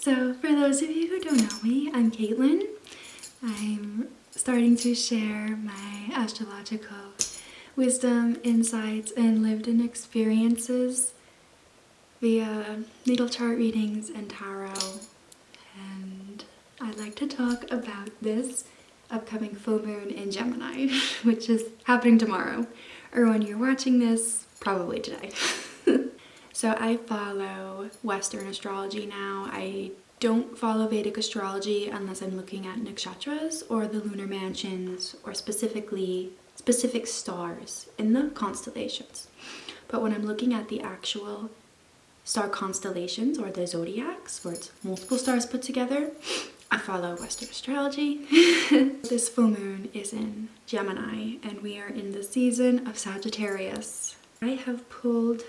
So for those of you who don't know me, I'm Caitlin. I'm starting to share my astrological wisdom, insights, and lived-in experiences via natal chart readings and tarot. And I'd like to talk about this upcoming full moon in Gemini, which is happening tomorrow, or when you're watching this, probably today. So I follow Western astrology now. I don't follow Vedic astrology unless I'm looking at nakshatras or the lunar mansions or specific stars in the constellations. But when I'm looking at the actual star constellations or the zodiacs, where it's multiple stars put together, I follow Western astrology. This full moon is in Gemini and we are in the season of Sagittarius. I have pulled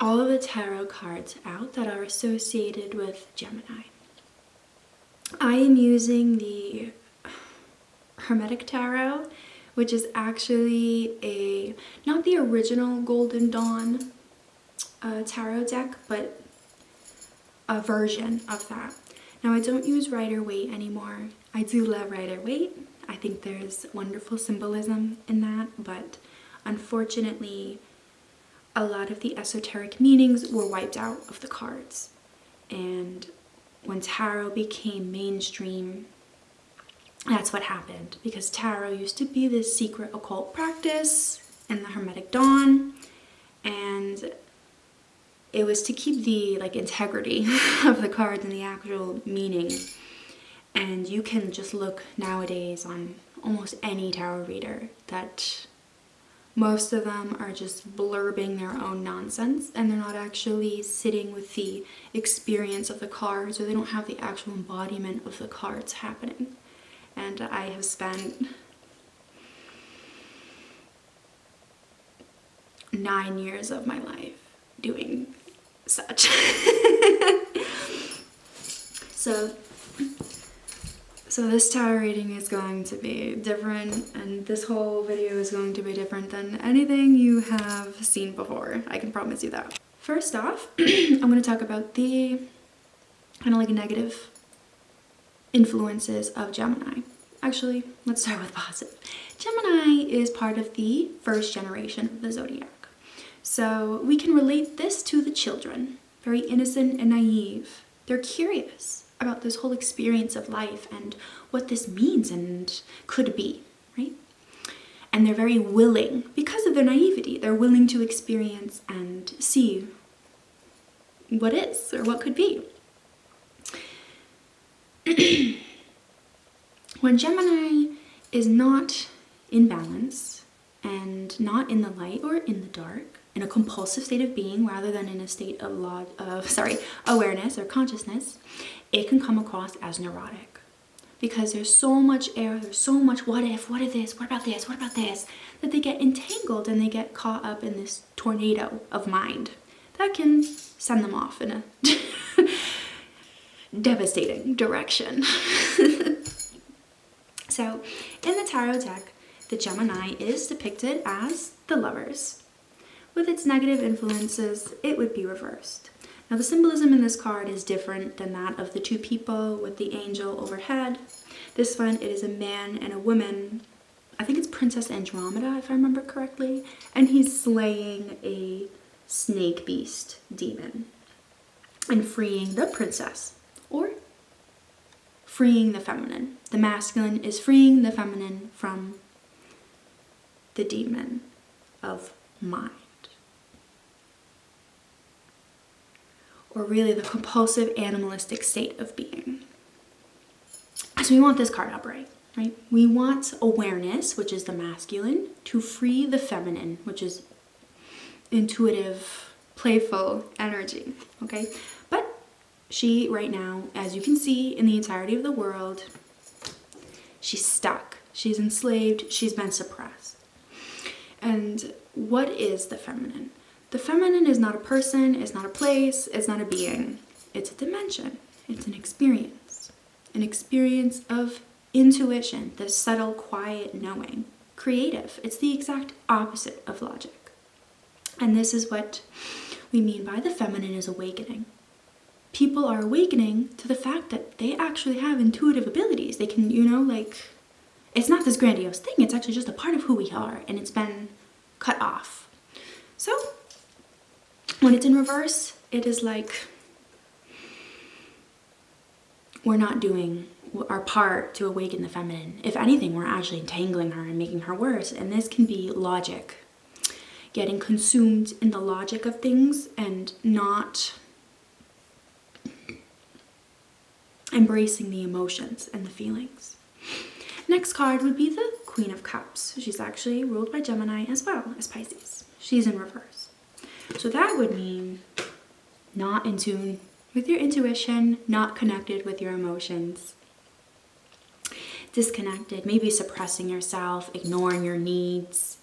all of the tarot cards out that are associated with Gemini. I am using the Hermetic Tarot, which is actually not the original Golden Dawn tarot deck, but a version of that. Now I don't use Rider-Waite anymore. I do love Rider-Waite. I think there's wonderful symbolism in that, but unfortunately a lot of the esoteric meanings were wiped out of the cards. And when tarot became mainstream, that's what happened, because tarot used to be this secret occult practice in the Hermetic Dawn, and it was to keep the integrity of the cards and the actual meaning. And you can just look nowadays on almost any tarot reader that most of them are just blurbing their own nonsense, and they're not actually sitting with the experience of the cards, or they don't have the actual embodiment of the cards happening. And I have spent 9 years of my life doing such. So this tarot reading is going to be different, and this whole video is going to be different than anything you have seen before. I can promise you that. First off, I'm going to talk about the negative influences of Gemini. Actually, let's start with positive. Gemini is part of the first generation of the zodiac. So we can relate this to the children. Very innocent and naive. They're curious about this whole experience of life and what this means and could be, right? And they're very willing, because of their naivety, they're willing to experience and see what is or what could be. When Gemini is not in balance and not in the light or in the dark, in a compulsive state of being rather than in a state of awareness or consciousness, it can come across as neurotic, because there's so much air, there's so much what if this, what about this, that they get entangled and they get caught up in this tornado of mind that can send them off in a devastating direction. So in the tarot deck, the Gemini is depicted as the Lovers. With its negative influences, it would be reversed. Now the symbolism in this card is different than that of the two people with the angel overhead. This one, it is a man and a woman. I think it's Princess Andromeda, if I remember correctly. And he's slaying a snake beast demon and freeing the princess, or freeing the feminine. The masculine is freeing the feminine from the demon of mind, or really the compulsive animalistic state of being. So we want this card up right? We want awareness, which is the masculine, to free the feminine, which is intuitive, playful energy, okay? But she, right now, as you can see in the entirety of the world, she's stuck, she's enslaved, she's been suppressed. And what is the feminine? The feminine is not a person, it's not a place, it's not a being. It's a dimension, it's an experience of intuition, the subtle, quiet knowing. Creative, it's the exact opposite of logic. And this is what we mean by the feminine is awakening. people are awakening to the fact that they actually have intuitive abilities. They can, like, it's not this grandiose thing. It's actually just a part of who we are, and it's been cut off. So when it's in reverse, it is like we're not doing our part to awaken the feminine. If anything, we're actually entangling her and making her worse. And this can be logic, getting consumed in the logic of things and not embracing the emotions and the feelings. Next card would be the Queen of Cups. She's actually ruled by Gemini as well as Pisces. She's in reverse. So that would mean not in tune with your intuition, not connected with your emotions, disconnected, maybe suppressing yourself, ignoring your needs,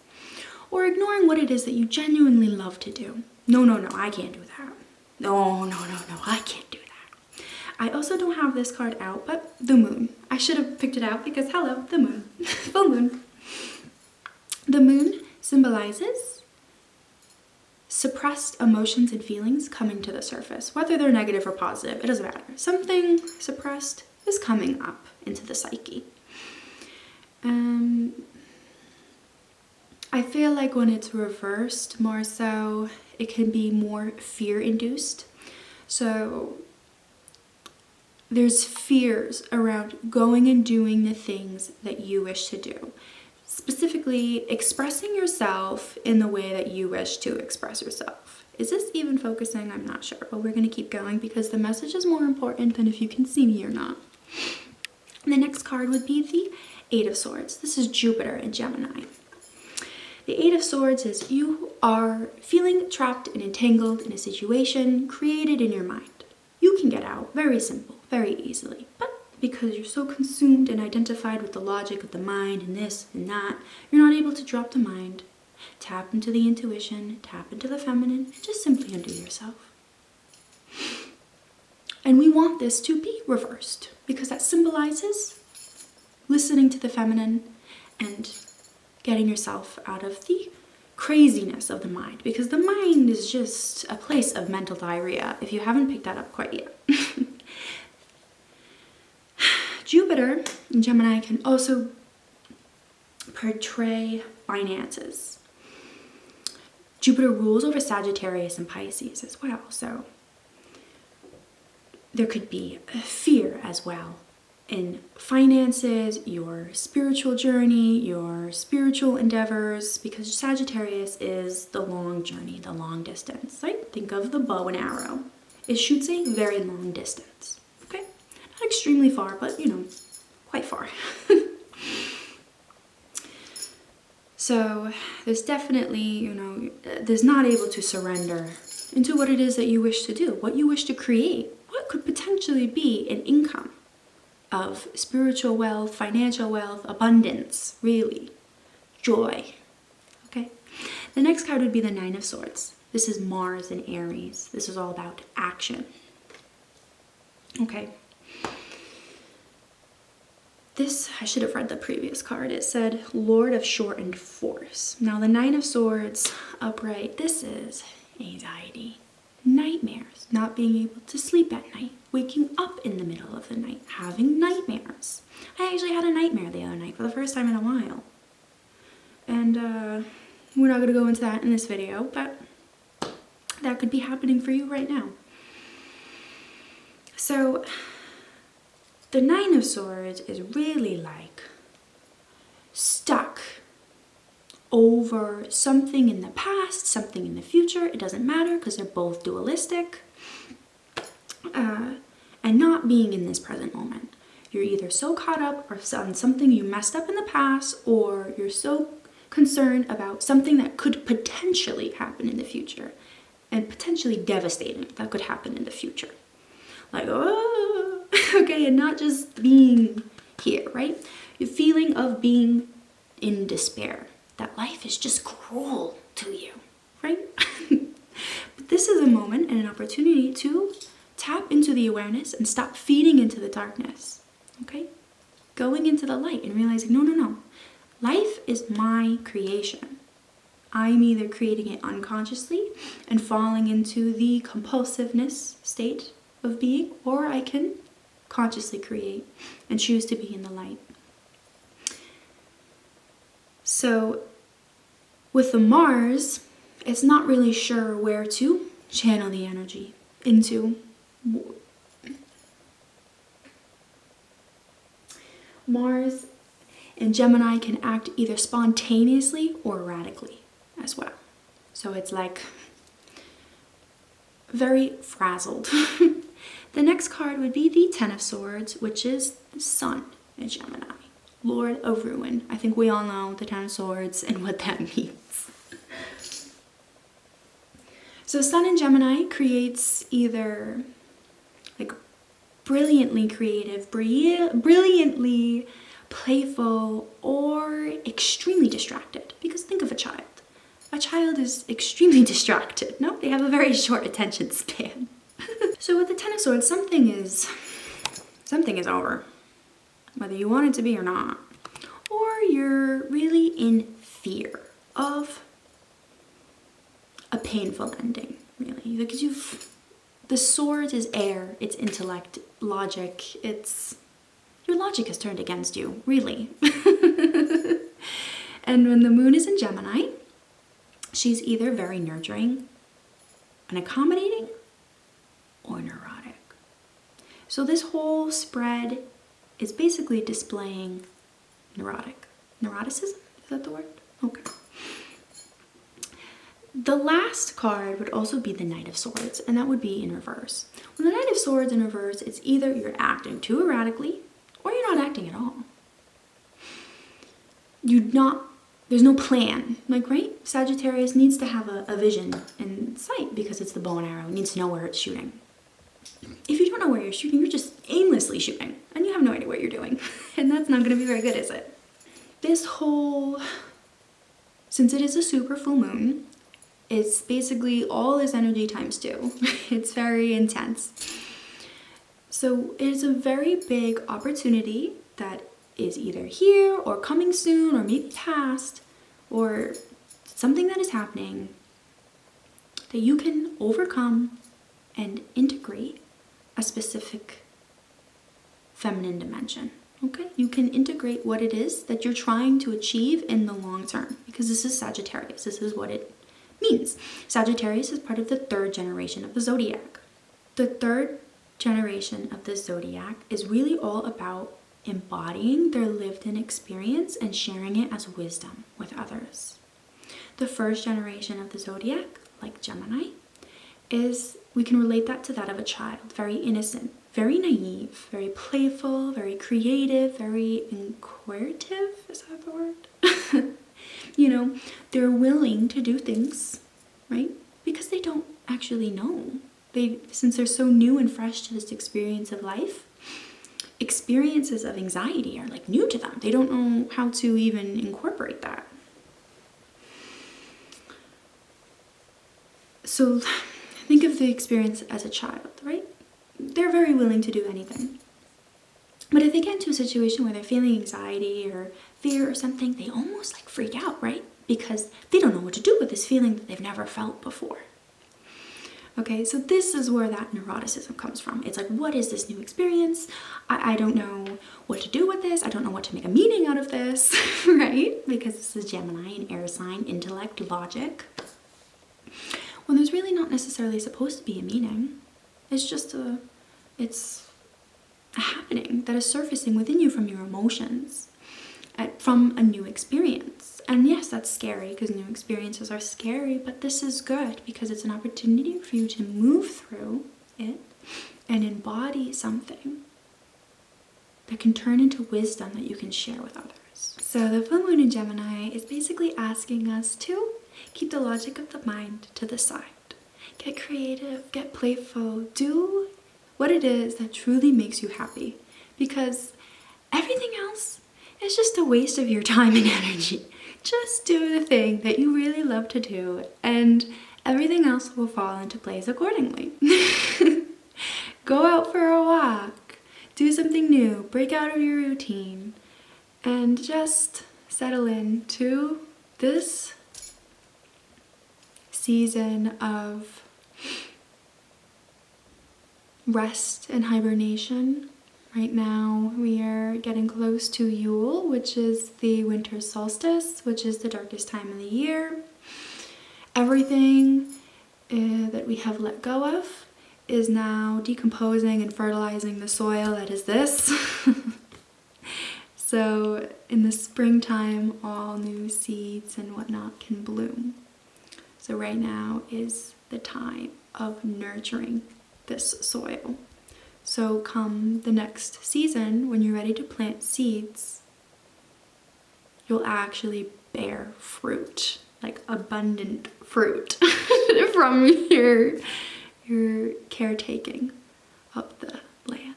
or ignoring what it is that you genuinely love to do. No, I can't do that. No, I can't do that. I also don't have this card out, but the moon. I should have picked it out because, hello, the moon. Full moon. The moon symbolizes suppressed emotions and feelings coming to the surface, whether they're negative or positive, it doesn't matter. Something suppressed is coming up into the psyche. I feel like when it's reversed, more so, it can be more fear-induced. So there's fears around going and doing the things that you wish to do. Specifically, expressing yourself in the way that you wish to express yourself. Is this even focusing? I'm not sure, but we're going to keep going because the message is more important than if you can see me or not. The next card would be the Eight of Swords. This is Jupiter in Gemini. The Eight of Swords is you are feeling trapped and entangled in a situation created in your mind. You can get out, very simple, very easily, but because you're so consumed and identified with the logic of the mind and this and that, you're not able to drop the mind, tap into the intuition, tap into the feminine, and just simply undo yourself. And we want this to be reversed because that symbolizes listening to the feminine and getting yourself out of the craziness of the mind, because the mind is just a place of mental diarrhea, if you haven't picked that up quite yet. Jupiter in Gemini can also portray finances. Jupiter rules over Sagittarius and Pisces as well, so there could be a fear as well in finances, your spiritual journey, your spiritual endeavors, because Sagittarius is the long journey, the long distance. Right? Think of the bow and arrow. It shoots a very long distance. Okay? Not extremely far, but quite far. So there's definitely, there's not able to surrender into what it is that you wish to do, what you wish to create, what could potentially be an income of spiritual wealth, financial wealth, abundance, really, joy. Okay? The next card would be the Nine of Swords. This is Mars and Aries. This is all about action. Okay. This, I should have read the previous card. It said Lord of Shortened Force. Now the Nine of Swords upright, this is anxiety, nightmares, not being able to sleep at night, waking up in the middle of the night, having nightmares. I actually had a nightmare the other night for the first time in a while. And we're not going to go into that in this video, but that could be happening for you right now. So the Nine of Swords is really like stuck over something in the past, something in the future. It doesn't matter because they're both dualistic. And not being in this present moment. You're either so caught up on something you messed up in the past, or you're so concerned about something that could potentially happen in the future, and potentially devastating that could happen in the future. Like, oh, okay, and not just being here, right? Your feeling of being in despair, that life is just cruel to you, right? But this is a moment and an opportunity to tap into the awareness and stop feeding into the darkness, okay? Going into the light and realizing, no. Life is my creation. I'm either creating it unconsciously and falling into the compulsiveness state of being, or I can consciously create and choose to be in the light. So with the Mars, it's not really sure where to channel the energy into. Mars and Gemini can act either spontaneously or erratically as well. So it's like very frazzled. The next card would be the Ten of Swords, which is the Sun in Gemini, Lord of Ruin. I think we all know the Ten of Swords and what that means. So Sun in Gemini creates either like brilliantly creative, brilliantly playful, or extremely distracted. Because think of a child. A child is extremely distracted. No, they have a very short attention span. So with the Ten of Swords, something is over, whether you want it to be or not. Or you're really in fear of a painful ending, really. Because the swords is air, it's intellect, logic, your logic has turned against you, really. And when the moon is in Gemini, she's either very nurturing and accommodating or neurotic. So this whole spread is basically displaying neuroticism, is that the word? Okay. The last card would also be the Knight of Swords, and that would be in reverse. When the Knight of Swords in reverse, it's either you're acting too erratically or you're not acting at all. There's no plan. Like, right? Sagittarius needs to have a vision in sight because it's the bow and arrow. It needs to know where it's shooting. If you don't know where you're shooting, you're just aimlessly shooting and you have no idea what you're doing. And that's not going to be very good, is it? Since it is a super full moon, it's basically all this energy times 2. It's very intense. So it is a very big opportunity that is either here or coming soon or maybe past, or something that is happening that you can overcome and integrate a specific feminine dimension. Okay? You can integrate what it is that you're trying to achieve in the long term, because this is Sagittarius. This is what it means. Sagittarius is part of the 3rd generation of the zodiac. The 3rd generation of the zodiac is really all about embodying their lived-in experience and sharing it as wisdom with others. The 1st generation of the zodiac, like Gemini, we can relate that to that of a child. Very innocent, very naive, very playful, very creative, very inquisitive. Is that the word? You know, they're willing to do things, right? Because they don't actually know. Since they're so new and fresh to this experience of life, experiences of anxiety are like new to them. They don't know how to even incorporate that. So think of the experience as a child, right? They're very willing to do anything. But if they get into a situation where they're feeling anxiety or fear or something, they almost like freak out, right? Because they don't know what to do with this feeling that they've never felt before. Okay, so this is where that neuroticism comes from. It's like, what is this new experience? I don't know what to do with this. I don't know what to make a meaning out of this, right? Because this is Gemini, an air sign, intellect, logic. When there's really not necessarily supposed to be a meaning. It's just it's a happening that is surfacing within you from your emotions, from a new experience. And yes, that's scary because new experiences are scary, but this is good because it's an opportunity for you to move through it and embody something that can turn into wisdom that you can share with others. So the full moon in Gemini is basically asking us to keep the logic of the mind to the side. Get creative, get playful, do what it is that truly makes you happy, because everything else is just a waste of your time and energy. Just do the thing that you really love to do, and everything else will fall into place accordingly. Go out for a walk, do something new, break out of your routine, and just settle into this season of rest and hibernation. Right now we are getting close to Yule, which is the winter solstice, which is the darkest time of the year. Everything that we have let go of is now decomposing and fertilizing the soil that is this. So in the springtime, all new seeds and whatnot can bloom. So right now is the time of nurturing this soil. So come the next season, when you're ready to plant seeds, you'll actually bear fruit, like abundant fruit from your caretaking of the land.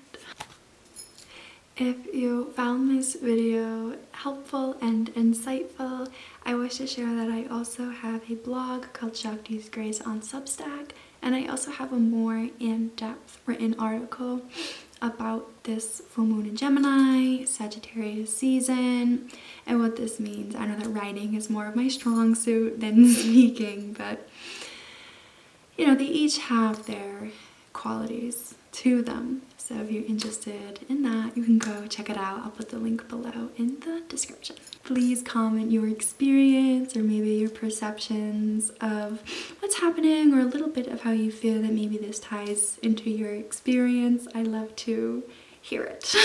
If you found this video helpful and insightful, I wish to share that I also have a blog called Shakti's Grace on Substack, and I also have a more in-depth written article about this full moon in Gemini, Sagittarius season, and what this means. I know that writing is more of my strong suit than speaking, but you know, they each have their qualities to them. So if you're interested in that, you can go check it out. I'll put the link below in the description. Please comment your experience or maybe your perceptions of what's happening, or a little bit of how you feel that maybe this ties into your experience. I love to hear it.